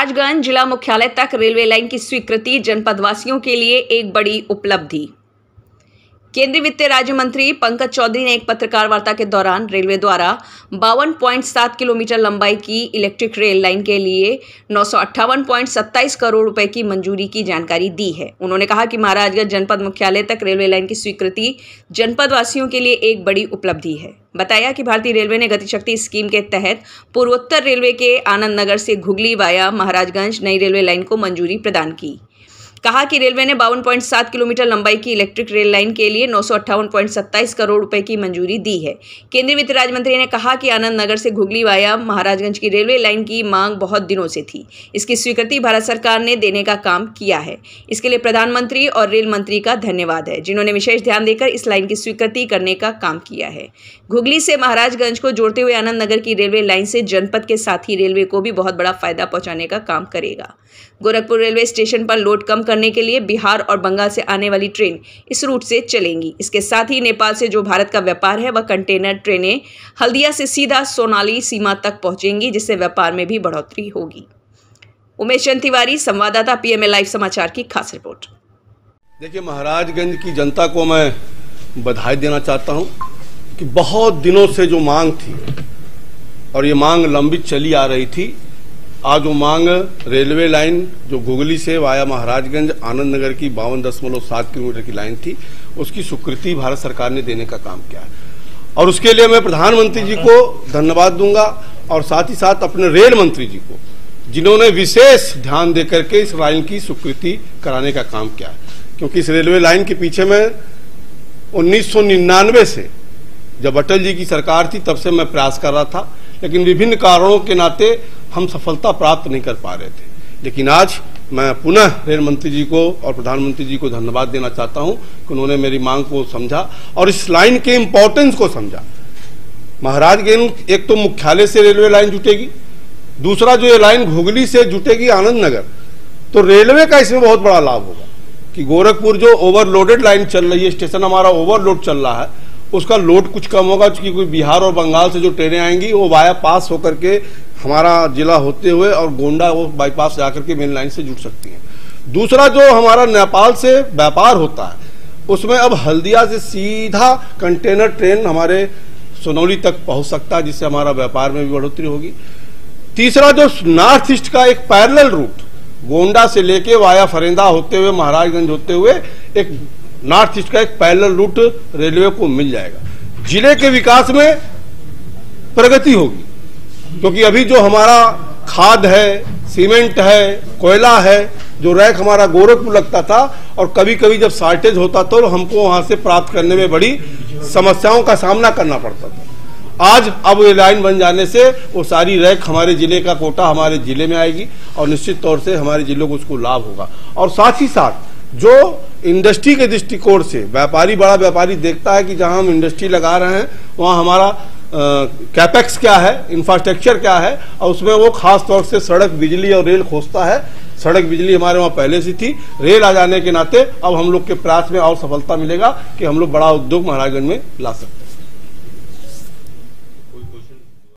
महाराजगंज जिला मुख्यालय तक रेलवे लाइन की स्वीकृति जनपदवासियों के लिए एक बड़ी उपलब्धि। केंद्रीय वित्त राज्य मंत्री पंकज चौधरी ने एक पत्रकार वार्ता के दौरान रेलवे द्वारा 52.7 किलोमीटर लंबाई की इलेक्ट्रिक रेल लाइन के लिए 958.27 करोड़ रुपए की मंजूरी की जानकारी दी है। उन्होंने कहा कि महाराजगंज जनपद मुख्यालय तक रेलवे लाइन की स्वीकृति जनपद वासियों के लिए एक बड़ी उपलब्धि है। बताया कि भारतीय रेलवे ने गतिशक्ति स्कीम के तहत पूर्वोत्तर रेलवे के आनंद नगर से घुगली वाया महाराजगंज नई रेलवे लाइन को मंजूरी प्रदान की। कहा कि रेलवे ने 52.7 किलोमीटर लंबाई की इलेक्ट्रिक रेल लाइन के लिए 958.27 करोड़ रुपए की मंजूरी दी है। केंद्रीय वित्त राज्य मंत्री ने कहा कि आनंद नगर से घुगली वाया महाराजगंज की रेलवे लाइन की मांग बहुत दिनों से थी। इसकी स्वीकृति भारत सरकार ने देने का काम किया है। इसके लिए प्रधानमंत्री और रेल मंत्री का धन्यवाद है, जिन्होंने विशेष ध्यान देकर इस लाइन की स्वीकृति करने का काम किया है। घुगली से महाराजगंज को जोड़ते हुए आनंद नगर की रेलवे लाइन से जनपद के साथ ही रेलवे को भी बहुत बड़ा फायदा पहुंचाने का काम करेगा। गोरखपुर रेलवे स्टेशन पर लोड कम करने के लिए बिहार और बंगाल से आने वाली ट्रेन इस रूट से चलेंगी। इसके साथ ही नेपाल से जो भारत का व्यापार है वह कंटेनर ट्रेनें हल्दिया से सीधा सोनाली सीमा तक पहुंचेंगी, जिससे व्यापार में भी बढ़ोतरी होगी। उमेश चंद तिवारी, संवाददाता, पीएमए लाइव समाचार की खास रिपोर्ट। देखिए, महाराजगंज की जनता को मैं बधाई देना चाहता हूं कि बहुत दिनों से जो मांग थी और ये मांग लंबित चली आ रही थी, आज वो मांग रेलवे लाइन जो घुगली से वाया महाराजगंज आनंद नगर की 52.7 किलोमीटर की लाइन थी, उसकी स्वीकृति भारत सरकार ने देने का काम किया है। और उसके लिए मैं प्रधानमंत्री जी को धन्यवाद दूंगा और साथ ही साथ अपने रेल मंत्री जी को, जिन्होंने विशेष ध्यान देकर के इस लाइन की स्वीकृति कराने का काम किया है। क्योंकि इस रेलवे लाइन के पीछे में 1999 से जब अटल जी की सरकार थी तब से मैं प्रयास कर रहा था, लेकिन विभिन्न कारणों के नाते हम सफलता प्राप्त नहीं कर पा रहे थे। लेकिन आज मैं पुनः रेल मंत्री जी को और प्रधानमंत्री जी को धन्यवाद देना चाहता हूं कि उन्होंने मेरी मांग को समझा और इस लाइन के इंपॉर्टेंस को समझा। महाराजगंज एक तो मुख्यालय से रेलवे लाइन जुटेगी, दूसरा जो ये लाइन घुगली से जुटेगी आनंद नगर, तो रेलवे का इसमें बहुत बड़ा लाभ होगा कि गोरखपुर जो ओवरलोडेड लाइन चल रही है, स्टेशन हमारा ओवरलोड चल रहा है, उसका लोड कुछ कम होगा, क्योंकि बिहार और बंगाल से जो ट्रेनें आएंगी वो वाया पास होकर के हमारा जिला होते हुए और गोंडा वो बाईपास जाकर के मेन लाइन से जुड़ सकती हैं। दूसरा जो हमारा नेपाल से व्यापार होता है, उसमें अब हल्दिया से सीधा कंटेनर ट्रेन हमारे सोनौली तक पहुंच सकता है, जिससे हमारा व्यापार में भी बढ़ोतरी होगी। तीसरा जो नॉर्थ ईस्ट का एक पैरेलल रूट गोंडा से लेके वाया फरेंदा होते हुए महाराजगंज होते हुए एक नॉर्थ ईस्ट का एक पैरेलल रूट रेलवे को मिल जाएगा। जिले के विकास में प्रगति होगी, क्योंकि अभी जो हमारा खाद है, सीमेंट है, कोयला है, जो रैक हमारा गोरखपुर लगता था और कभी कभी जब शॉर्टेज होता तो हमको वहां से प्राप्त करने में बड़ी समस्याओं का सामना करना पड़ता था। आज अब ये लाइन बन जाने से वो सारी रैक हमारे जिले का कोटा हमारे जिले में आएगी और निश्चित तौर से हमारे जिलों को उसको लाभ होगा। और साथ ही साथ जो इंडस्ट्री के दृष्टिकोण से व्यापारी, बड़ा व्यापारी देखता है कि जहां हम इंडस्ट्री लगा रहे हैं वहां हमारा कैपेक्स क्या है, इंफ्रास्ट्रक्चर क्या है, और उसमें वो खास तौर से सड़क, बिजली और रेल खोजता है। सड़क, बिजली हमारे वहाँ पहले से थी, रेल आ जाने के नाते अब हम लोग के प्रयास में और सफलता मिलेगा कि हम लोग बड़ा उद्योग महाराजगंज में ला सकते हैं।